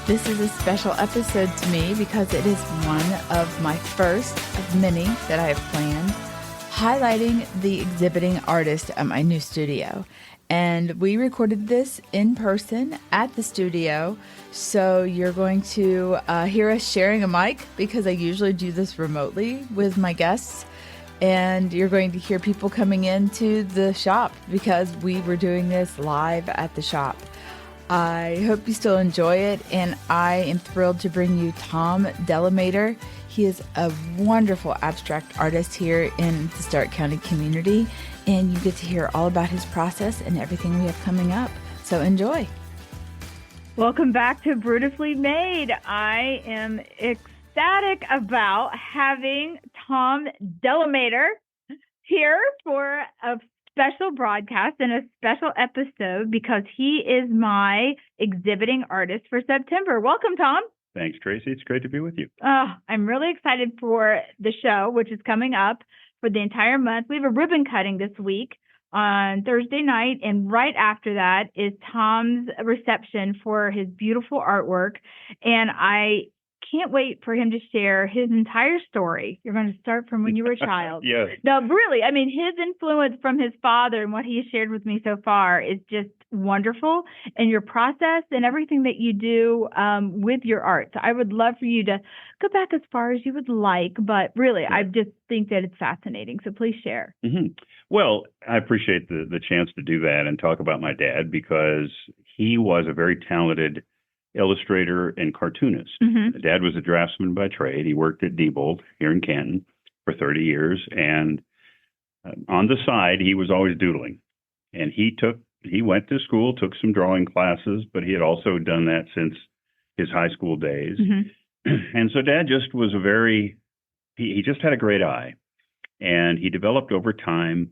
This is a special episode to me because it is one of my first of many that I have planned, highlighting the exhibiting artist at my new studio. And we recorded this in person at the studio, so you're going to hear us sharing a mic because I usually do this remotely with my guests. And you're going to hear people coming into the shop because we were doing this live at the shop. I hope you still enjoy it, and I am thrilled to bring you Tom Delamater. He is a wonderful abstract artist here in the Stark County community, and you get to hear all about his process and everything we have coming up. So enjoy. Welcome back to Brutifully Made. I am ecstatic about having Tom Delamater here for a special broadcast and a special episode because he is my exhibiting artist for September. Welcome, Tom. Thanks, Tracy. It's great to be with you. I'm really excited for the show, which is coming up for the entire month. We have a ribbon cutting this week on Thursday night, and right after that is Tom's reception for his beautiful artwork, and I can't wait for him to share his entire story. You're going to start from when you were a child. Yes. No, really. I mean, his influence from his father and what he has shared with me so far is just wonderful. And your process and everything that you do with your art. So I would love for you to go back as far as you would like. But really, I just think that it's fascinating. So please share. Mm-hmm. Well, I appreciate the chance to do that and talk about my dad because he was a very talented illustrator and cartoonist. Mm-hmm. Dad was a draftsman by trade. He worked at Diebold here in Canton for 30 years. And on the side, he was always doodling. And he went to school, took some drawing classes, but he had also done that since his high school days. Mm-hmm. And so Dad just was he just had a great eye. And he developed over time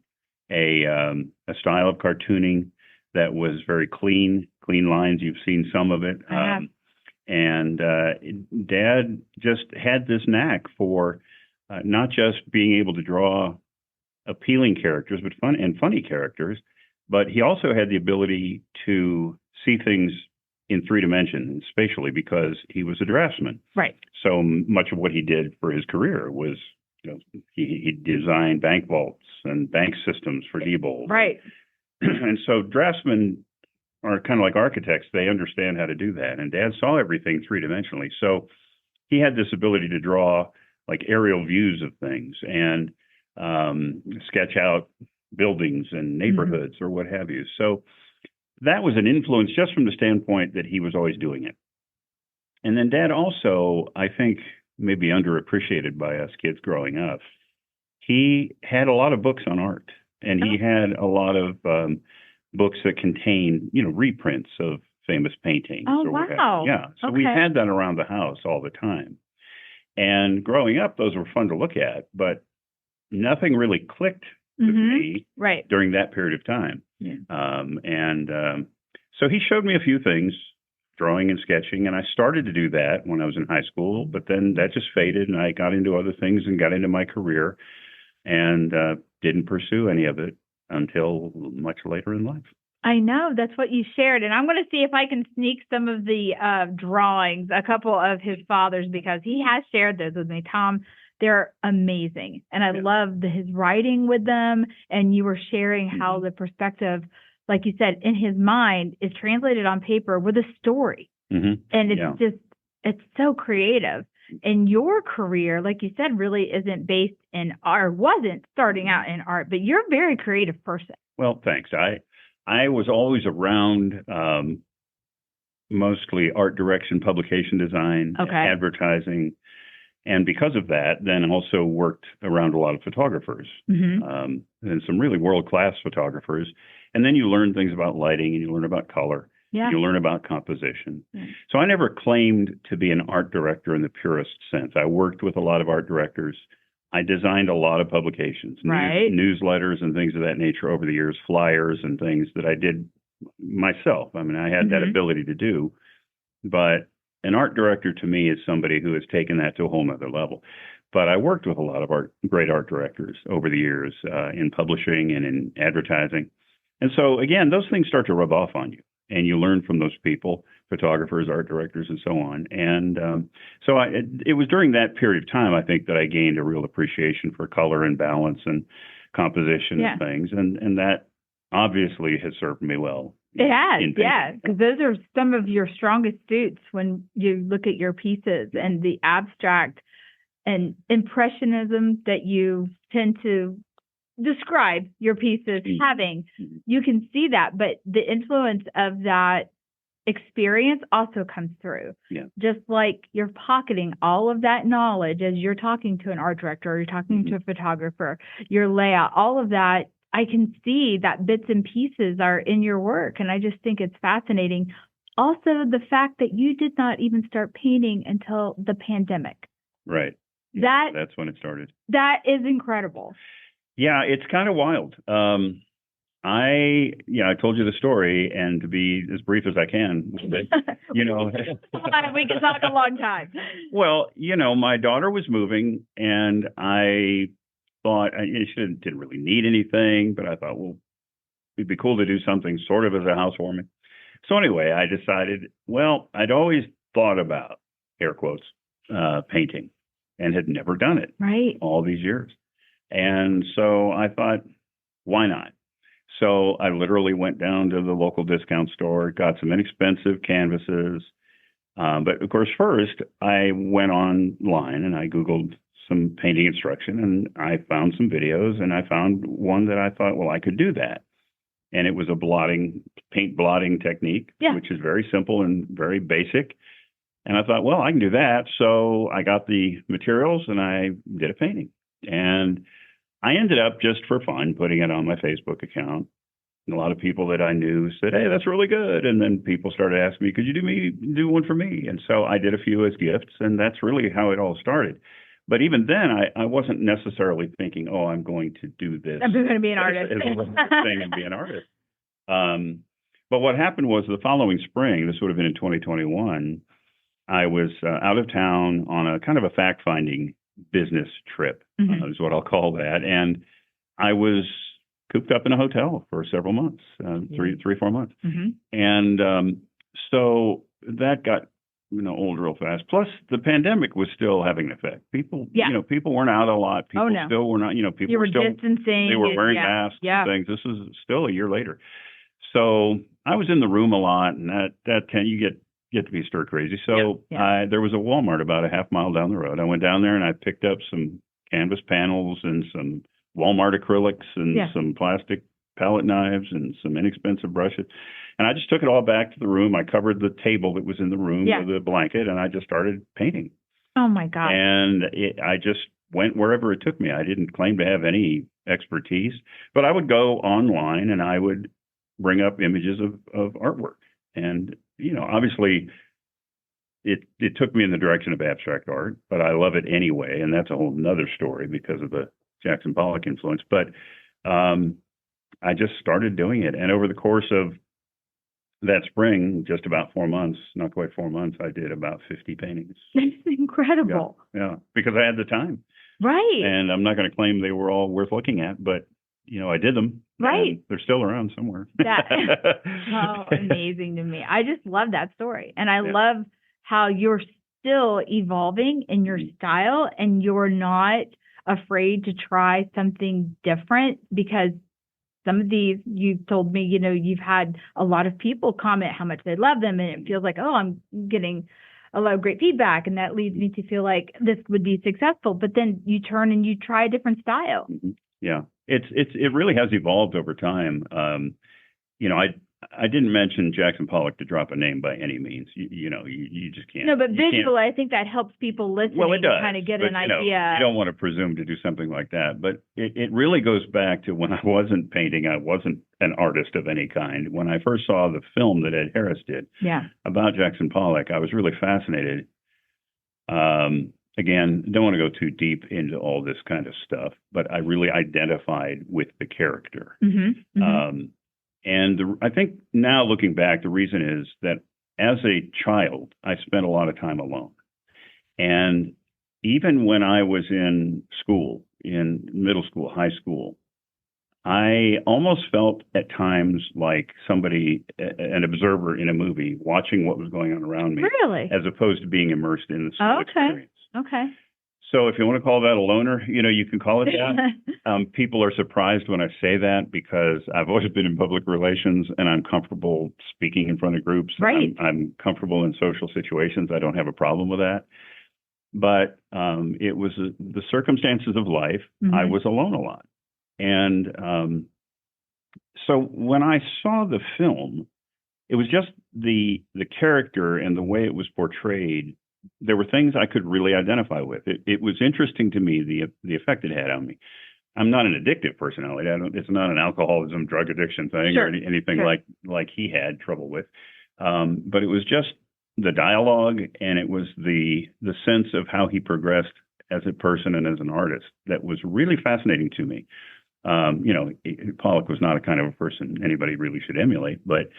a style of cartooning that was very clean lines. You've seen some of it. And Dad just had this knack for not just being able to draw appealing characters, but funny characters, but he also had the ability to see things in three dimensions spatially because he was a draftsman. Right. So much of what he did for his career was, he designed bank vaults and bank systems for Diebold. Right. And so draftsmen are kind of like architects. They understand how to do that. And Dad saw everything three-dimensionally. So he had this ability to draw like aerial views of things and sketch out buildings and neighborhoods or what have you. So that was an influence just from the standpoint that he was always doing it. And then Dad also, I think, maybe underappreciated by us kids growing up, he had a lot of books on art. And he had a lot of books that contain, reprints of famous paintings. Oh, wow. Yeah. So we had that around the house all the time. And growing up, those were fun to look at, but nothing really clicked with me during that period of time. Yeah. So he showed me a few things, drawing and sketching, and I started to do that when I was in high school, but then that just faded, and I got into other things and got into my career. And didn't pursue any of it until much later in life. I know. That's what you shared. And I'm going to see if I can sneak some of the drawings, a couple of his father's, because he has shared those with me. Tom, they're amazing. And I love his writing with them. And you were sharing how the perspective, like you said, in his mind is translated on paper with a story. Mm-hmm. And it's it's so creative. And your career, like you said, really isn't based in art, wasn't starting out in art, but you're a very creative person. Well, thanks. I was always around mostly art direction, publication design, advertising. And because of that, then also worked around a lot of photographers and some really world-class photographers. And then you learn things about lighting and you learn about color. Yeah. You learn about composition. So I never claimed to be an art director in the purest sense. I worked with a lot of art directors. I designed a lot of publications, newsletters and things of that nature over the years, flyers and things that I did myself. I mean, I had that ability to do. But an art director to me is somebody who has taken that to a whole nother level. But I worked with a lot of great art directors over the years in publishing and in advertising. And so, again, those things start to rub off on you. And you learn from those people. photographers, art directors, and so on. And so it was during that period of time, I think, that I gained a real appreciation for color and balance and composition and things. And that obviously has served me well. It has, yeah, because those are some of your strongest suits when you look at your pieces, and the abstract and impressionism that you tend to describe your pieces having. You can see that, but the influence of that experience also comes through. Yeah. Just like you're pocketing all of that knowledge as you're talking to an art director, or you're talking to a photographer, your layout, all of that. I can see that bits and pieces are in your work, and I just think it's fascinating. Also, the fact that you did not even start painting until the pandemic. Right. Yeah, that's when it started. That is incredible. Yeah, it's kind of wild. I told you the story, and to be as brief as I can, we can talk a long time. Well, my daughter was moving, and I thought she didn't really need anything, but I thought, well, it'd be cool to do something sort of as a housewarming. So anyway, I decided, well, I'd always thought about, air quotes, painting, and had never done it all these years. And so I thought, why not? So I literally went down to the local discount store, got some inexpensive canvases. But of course, first I went online and I Googled some painting instruction, and I found some videos, and I found one that I thought, well, I could do that. And it was a paint blotting technique, which is very simple and very basic. And I thought, well, I can do that. So I got the materials and I did a painting. And I ended up, just for fun, putting it on my Facebook account. And a lot of people that I knew said, hey, that's really good. And then people started asking me, could you do one for me? And so I did a few as gifts, and that's really how it all started. But even then, I wasn't necessarily thinking, oh, I'm going to do this. I'm going to be an artist. As a thing and be an artist. But what happened was the following spring, this would have been in 2021, I was out of town on a kind of a fact-finding business trip, is what I'll call that. And I was cooped up in a hotel for several months, 3-4 months. And so that got old real fast. Plus, the pandemic was still having an effect. People, people weren't out a lot. People still were not, people you were still distancing. They were wearing masks and things. This is still a year later. So I was in the room a lot, and you get to be stir crazy. So there was a Walmart about a half mile down the road. I went down there and I picked up some canvas panels and some Walmart acrylics and some plastic palette knives and some inexpensive brushes. And I just took it all back to the room. I covered the table that was in the room with a blanket, and I just started painting. Oh, my God. And I just went wherever it took me. I didn't claim to have any expertise, but I would go online and I would bring up images of artwork. And, obviously it took me in the direction of abstract art, but I love it anyway. And that's a whole nother story because of the Jackson Pollock influence. But I just started doing it. And over the course of that spring, just about 4 months, not quite 4 months, I did about 50 paintings. That's incredible. Yeah, because I had the time. Right. And I'm not going to claim they were all worth looking at, but, I did them. Right. They're still around somewhere. Amazing to me. I just love that story. And I love how you're still evolving in your style, and you're not afraid to try something different, because some of these, you've told me, you've had a lot of people comment how much they love them, and it feels like, oh, I'm getting a lot of great feedback, and that leads me to feel like this would be successful. But then you turn and you try a different style. Yeah, it really has evolved over time. I didn't mention Jackson Pollock to drop a name by any means. You just can't. No, but visually, I think that helps people listening to kind of get an idea. You don't want to presume to do something like that. But it really goes back to when I wasn't painting. I wasn't an artist of any kind. When I first saw the film that Ed Harris did about Jackson Pollock, I was really fascinated. Again, don't want to go too deep into all this kind of stuff, but I really identified with the character. And I think now looking back, the reason is that as a child, I spent a lot of time alone. And even when I was in school, in middle school, high school, I almost felt at times like somebody, an observer in a movie, watching what was going on around me, Really? as opposed to being immersed in the Okay. experience. Okay. So if you want to call that a loner, you can call it that. People are surprised when I say that because I've always been in public relations and I'm comfortable speaking in front of groups. Right. I'm comfortable in social situations. I don't have a problem with that. But it was the circumstances of life. Mm-hmm. I was alone a lot. And so when I saw the film, it was just the character and the way it was portrayed. There were things I could really identify with. It was interesting to me, the effect it had on me. I'm not an addictive personality. It's not an alcoholism, drug addiction thing or anything like he had trouble with. But it was just the dialogue, and it was the sense of how he progressed as a person and as an artist that was really fascinating to me. Pollock was not a kind of a person anybody really should emulate, but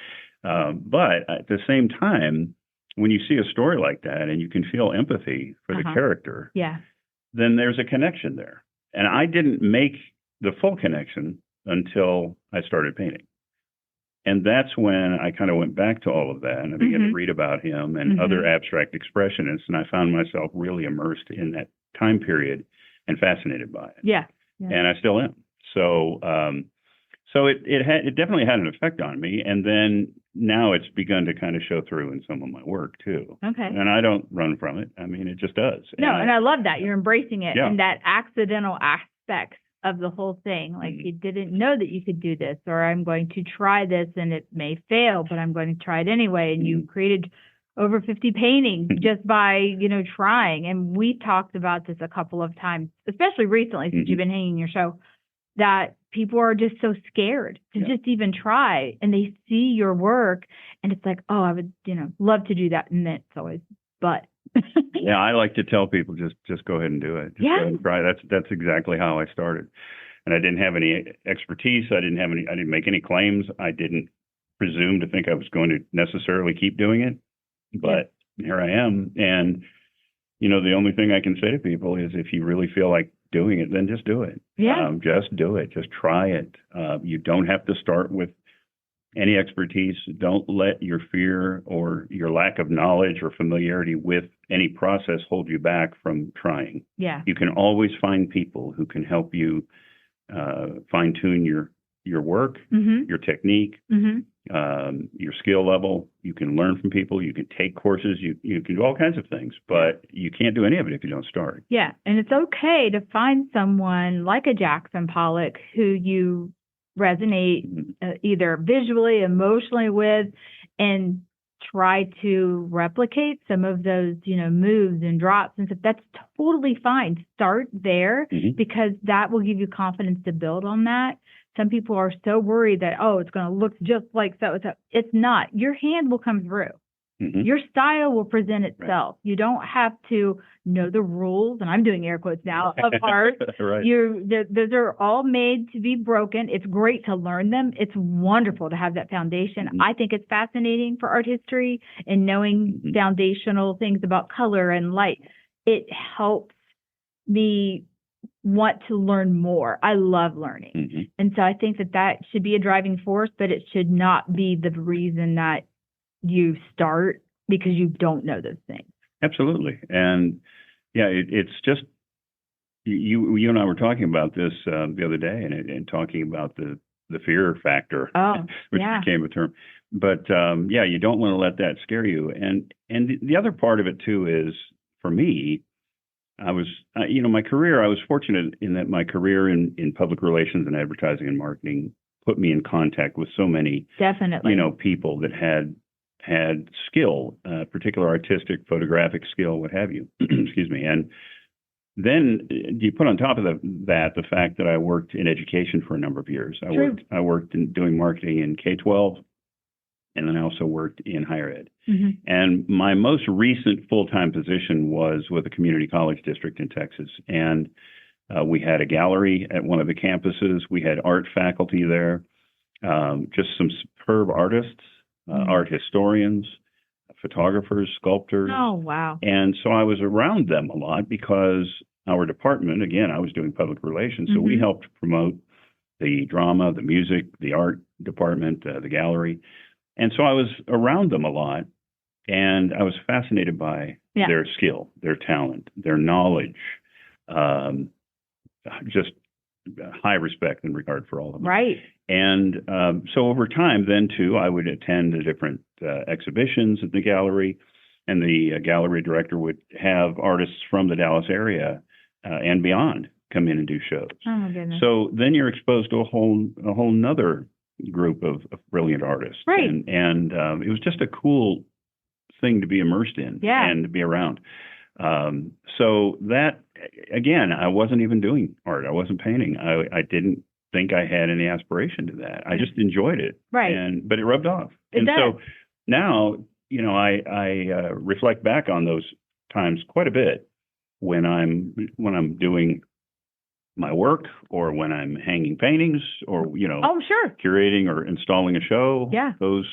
at the same time, when you see a story like that and you can feel empathy for the character, then there's a connection there. And I didn't make the full connection until I started painting. And that's when I kind of went back to all of that and I began to read about him and other abstract expressionists. And I found myself really immersed in that time period and fascinated by it. Yeah. And I still am. So it definitely had an effect on me. And then now it's begun to kind of show through in some of my work too. Okay. And I don't run from it. I mean, it just does. No, and I love that. You're embracing it and that accidental aspect of the whole thing. Like you didn't know that you could do this, or I'm going to try this and it may fail, but I'm going to try it anyway. And you created over 50 paintings just by, trying. And we talked about this a couple of times, especially recently since you've been hanging your show, that people are just so scared to just even try, and they see your work and it's like, oh, I would, love to do that. And then it's always, but. Yeah, I like to tell people just go ahead and do it. Just go ahead and try. That's exactly how I started. And I didn't have any expertise. I didn't make any claims. I didn't presume to think I was going to necessarily keep doing it. But here I am. And, the only thing I can say to people is if you really feel like doing it, then just do it. Yeah. Just do it. Just try it. You don't have to start with any expertise. Don't let your fear or your lack of knowledge or familiarity with any process hold you back from trying. Yeah. You can always find people who can help you fine tune your work, your technique, your skill level. You can learn from people. You can take courses. You can do all kinds of things, but you can't do any of it if you don't start. Yeah. And it's okay to find someone like a Jackson Pollock who you resonate either visually, emotionally with, and try to replicate some of those, moves and drops and stuff. That's totally fine. Start there because that will give you confidence to build on that. Some people are so worried that, it's going to look just like so. It's not. Your hand will come through. Your style will present itself. You don't have to know the rules, and I'm doing air quotes now, of art. Right. Those are all made to be broken. It's great to learn them. It's wonderful to have that foundation. I think it's fascinating for art history and knowing foundational things about color and light. It helps me want to learn more. I love learning. And so I think that should be a driving force, but it should not be the reason that you start because you don't know those things. Absolutely. And it's just you and I were talking about this the other day and talking about the fear factor, which became a term. But you don't want to let that scare you. And the other part of it too is, for me, I was, my career, I was fortunate in that my career in public relations and advertising and marketing put me in contact with so many, people that had skill, particular artistic, photographic skill, what have you. Excuse me. And then you put on top of that the fact that I worked in education for a number of years. I worked in doing marketing in K-12, and then I also worked in higher ed. And my most recent full-time position was with a community college district in Texas. And we had a gallery at one of the campuses. We had art faculty there, just some superb artists, art historians, photographers, sculptors. Oh, wow. And so I was around them a lot because our department, again, I was doing public relations, so we helped promote the drama, the music, the art department, the gallery. And so I was around them a lot, and I was fascinated by their skill, their talent, their knowledge, just high respect and regard for all of them. Right. And so over time, then, too, I would attend the different exhibitions at the gallery, and the gallery director would have artists from the Dallas area and beyond come in and do shows. Oh, my goodness. So then you're exposed to a whole nother group of brilliant artists. Right. And it was just a cool thing to be immersed in and to be around. So that, again, I wasn't even doing art. I wasn't painting. I didn't think I had any aspiration to that. I just enjoyed it. Right. But it rubbed off. It does. So now, I reflect back on those times quite a bit when I'm doing my work, or when I'm hanging paintings, or oh, sure, curating or installing a show. Yeah, those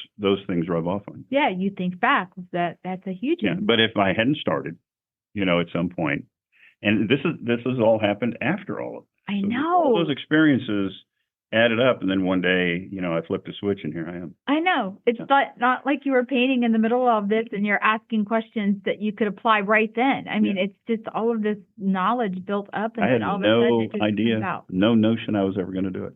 things rub off on you. Yeah, you think back, that's a huge one. But if I hadn't started, at some point, and this has all happened after all of it. I so know all those experiences added up, and then one day, I flipped a switch, and here I am. I know. It's not like you were painting in the middle of this and you're asking questions that you could apply right then. I mean, it's just all of this knowledge built up, and I had all no of a sudden it just idea, comes out. no notion I was ever going to do it.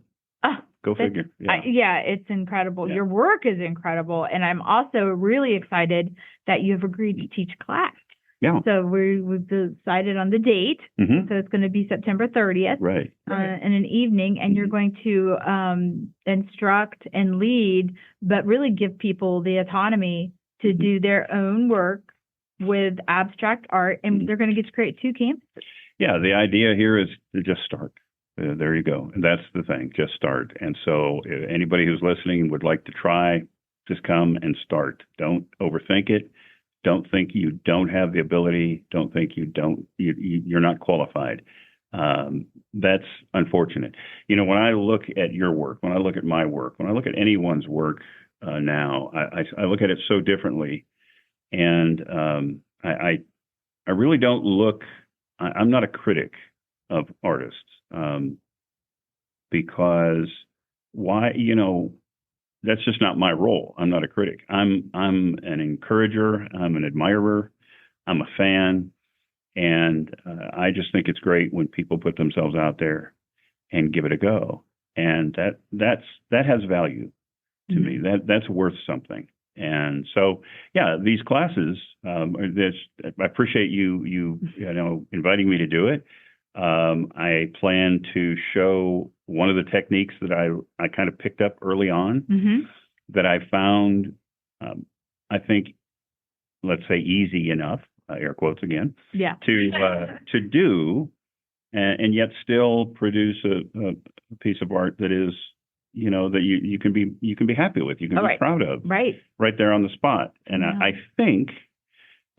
Go figure. It's incredible. Your work is incredible, and I'm also really excited that you have agreed to teach class. Yeah. So we've decided on the date. Mm-hmm. So it's going to be September 30th. Right. In an evening, and you're going to instruct and lead, but really give people the autonomy to do their own work with abstract art, and they're going to get to create 2 campuses. Yeah, the idea here is to just start. There you go. And that's the thing, just start. And so anybody who's listening would like to try, just come and start. Don't overthink it. Don't think you don't have the ability. Don't think you're not qualified. That's unfortunate. When I look at your work, when I look at my work, when I look at anyone's work now, I look at it so differently. And I really don't look, I'm not a critic of artists because why, that's just not my role. I'm not a critic. I'm an encourager. I'm an admirer. I'm a fan. And I just think it's great when people put themselves out there and give it a go. And that has value to me. That's worth something. And so, these classes, I appreciate you inviting me to do it. I plan to show one of the techniques that I kind of picked up early on that I found, I think, let's say easy enough, air quotes again, to do, and yet still produce a piece of art that is, that you can be happy with, you can be proud of, right there on the spot. And I think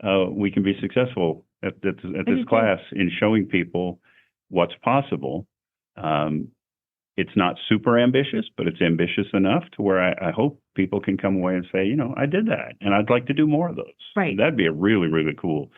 we can be successful at this class in showing people what's possible. It's not super ambitious, but it's ambitious enough to where I hope people can come away and say, I did that, and I'd like to do more of those. Right. That'd be a really, really cool,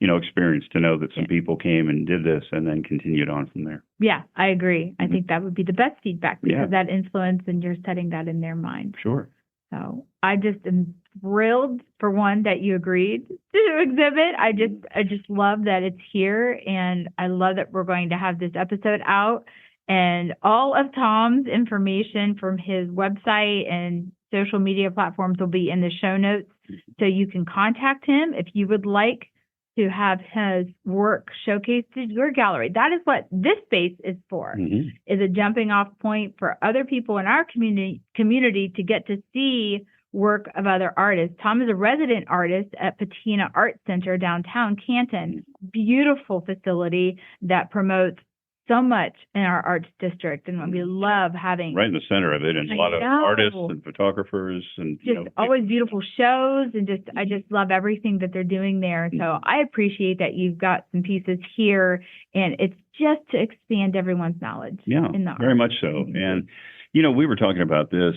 experience to know that some people came and did this and then continued on from there. Yeah, I agree. I think that would be the best feedback because that influence, and you're setting that in their mind. Sure. So I just am thrilled, for one, that you agreed to exhibit. I just love that it's here, and I love that we're going to have this episode out. And all of Tom's information from his website and social media platforms will be in the show notes. So you can contact him if you would like to have his work showcased at your gallery. That is what this space is for, is a jumping off point for other people in our community to get to see work of other artists. Tom is a resident artist at Patina Art Center downtown Canton. Beautiful facility that promotes so much in our arts district, and we love having right in the center of it, and a lot of artists and photographers, and just always beautiful shows, and I just love everything that they're doing there. So I appreciate that you've got some pieces here, and it's just to expand everyone's knowledge. Yeah, in the very much so. And we were talking about this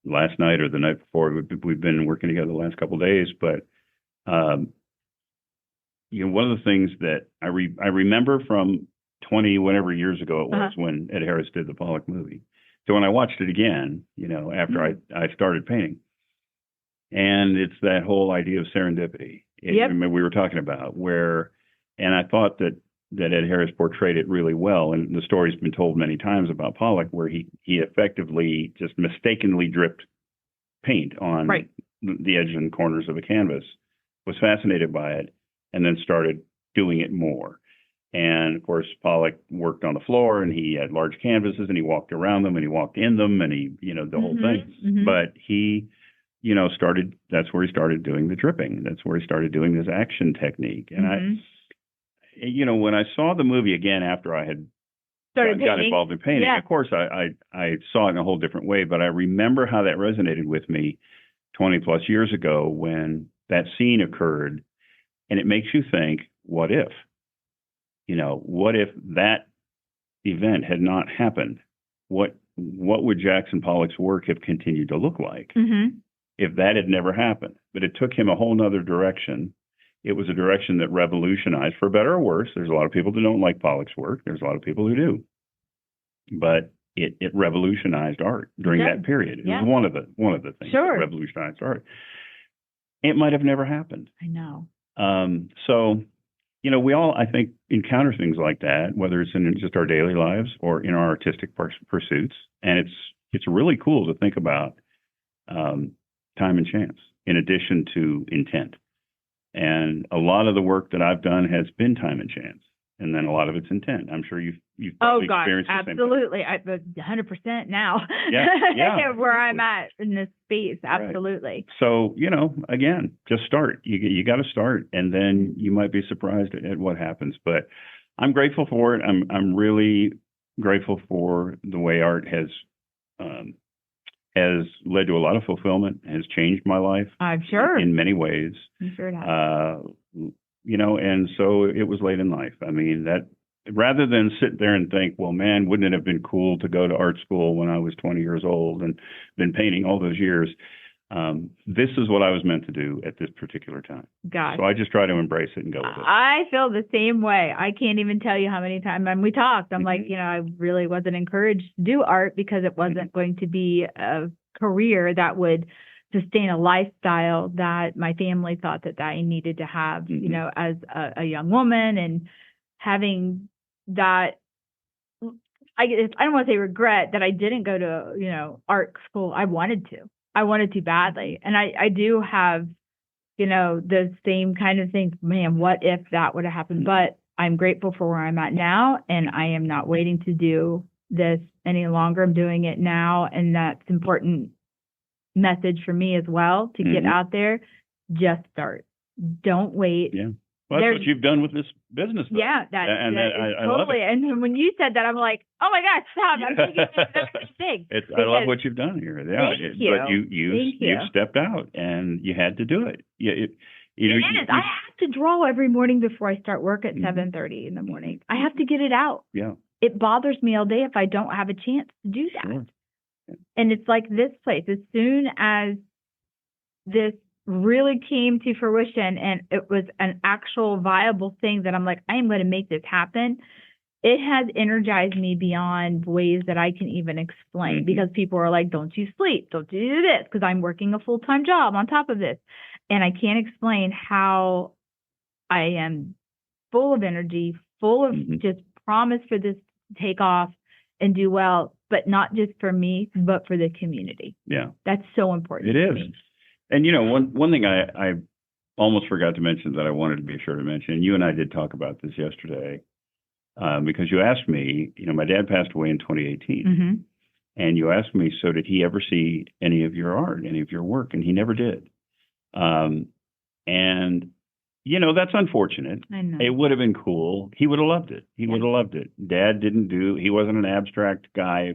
last night or the night before. We've been working together the last couple of days, but one of the things that I remember from 20 whatever years ago it was when Ed Harris did the Pollock movie. So when I watched it again, after I started painting, and it's that whole idea of serendipity we were talking about, and I thought that Ed Harris portrayed it really well, and the story's been told many times about Pollock, where he effectively just mistakenly dripped paint on the edges and corners of a canvas, was fascinated by it, and then started doing it more. And of course, Pollock worked on the floor, and he had large canvases, and he walked around them, and he walked in them, and he, the whole thing. Mm-hmm. But he, that's where he started doing the dripping. That's where he started doing this action technique. And when I saw the movie again after I had got involved in painting, of course, I saw it in a whole different way. But I remember how that resonated with me 20 plus years ago when that scene occurred, and it makes you think, what if? What if that event had not happened? What would Jackson Pollock's work have continued to look like if that had never happened? But it took him a whole nother direction. It was a direction that revolutionized, for better or worse. There's a lot of people that don't like Pollock's work. There's a lot of people who do. But it revolutionized art during that period. It was one of the things that revolutionized art. It might have never happened. I know. So we all, I think, encounter things like that, whether it's in just our daily lives or in our artistic pursuits. And it's really cool to think about time and chance in addition to intent. And a lot of the work that I've done has been time and chance, and then a lot of it's intent. I'm sure you've experienced the same thing. Absolutely. I'm 100% now. Where I'm at in this space. Absolutely. Right. So, again, just start. You got to start, and then you might be surprised at what happens. But I'm grateful for it. I'm really grateful for the way art has led to a lot of fulfillment, has changed my life. I'm sure. In many ways. I'm sure it has. And so it was late in life. I mean, that rather than sit there and think, well, man, wouldn't it have been cool to go to art school when I was 20 years old and been painting all those years? This is what I was meant to do at this particular time. Gosh. So I just try to embrace it and go with it. I feel the same way. I can't even tell you how many times when we talked, I'm like, I really wasn't encouraged to do art because it wasn't going to be a career that would sustain a lifestyle that my family thought that I needed to have, as a young woman, and having that, I don't want to say regret that I didn't go to, art school. I wanted to badly. And I do have, the same kind of thing, man, what if that would have happened? But I'm grateful for where I'm at now, and I am not waiting to do this any longer. I'm doing it now. And that's important message for me as well, to get out there. Just start. Don't wait. Yeah. Well, that's what you've done with this business, though. Yeah, I totally. love it. And when you said that, I'm like, oh my gosh, stop! I'm thinking it's I love what you've done here. Yeah, thank you. But you stepped out and you had to do it. It is. I have to draw every morning before I start work at 7:30 in the morning. I have to get it out. Yeah. It bothers me all day if I don't have a chance to do that. Sure. And it's like this place. As soon as this really came to fruition and it was an actual viable thing that I'm like, I am going to make this happen, it has energized me beyond ways that I can even explain, because people are like, don't you sleep? Don't you do this? Because I'm working a full-time job on top of this. And I can't explain how I am full of energy, full of just promise for this to take off and do well, but not just for me, but for the community. Yeah. That's so important. It is. Me. And, one thing I almost forgot to mention that I wanted to be sure to mention, and you and I did talk about this yesterday, because you asked me, my dad passed away in 2018, and you asked me, so did he ever see any of your art, any of your work? And he never did. And, that's unfortunate. I know. It would have been cool. He would have loved it. He would have loved it. Dad he wasn't an abstract guy.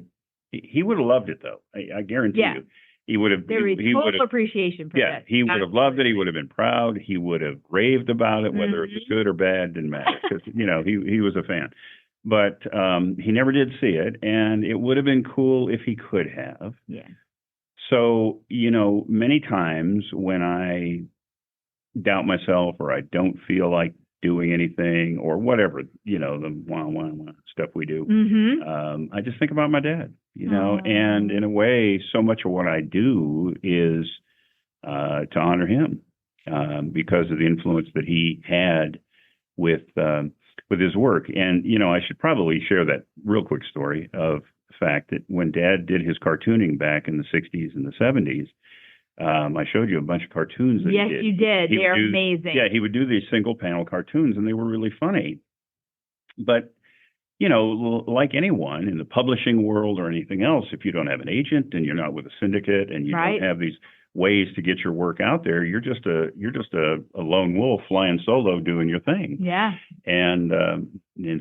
He would have loved it, though. I guarantee you. He would have. There was total appreciation for that. He would have loved it. He would have been proud. He would have raved about it, whether it was good or bad, didn't matter, because he was a fan. But he never did see it, and it would have been cool if he could have. Yeah. So many times when I doubt myself or I don't feel like doing anything or whatever, the wah stuff we do. I just think about my dad, and in a way, so much of what I do is to honor him because of the influence that he had with his work. And, I should probably share that real quick story of the fact that when Dad did his cartooning back in the 60s and the 70s, I showed you a bunch of cartoons that yes, he did. you did. They're amazing. Yeah, he would do these single panel cartoons, and they were really funny. But, like anyone in the publishing world or anything else, if you don't have an agent and you're not with a syndicate and you don't have these ways to get your work out there, you're just a lone wolf flying solo doing your thing. Yeah. And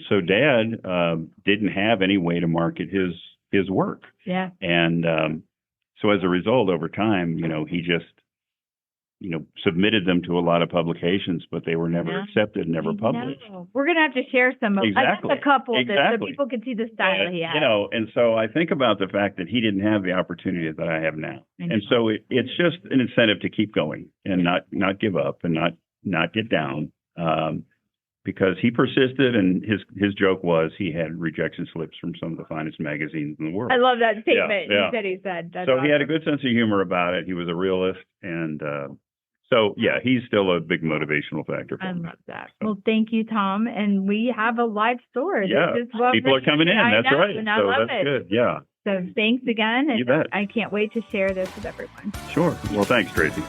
so Dad didn't have any way to market his work. Yeah. And so as a result, over time, he just, submitted them to a lot of publications, but they were never accepted, never published. We're going to have to share some of exactly. a couple so people can see the style he has. And so I think about the fact that he didn't have the opportunity that I have now. And so it's just an incentive to keep going and not give up and not get down. Because he persisted, and his joke was he had rejection slips from some of the finest magazines in the world. I love that statement. Yeah. He said. That's so awesome. He had a good sense of humor about it. He was a realist, and he's still a big motivational factor for me. I love that. So. Well, thank you, Tom. And we have a live store. Yeah, people are coming in. That's right. And I love it. Good. Yeah. So thanks again. You bet. I can't wait to share this with everyone. Sure. Well, thanks, Tracy.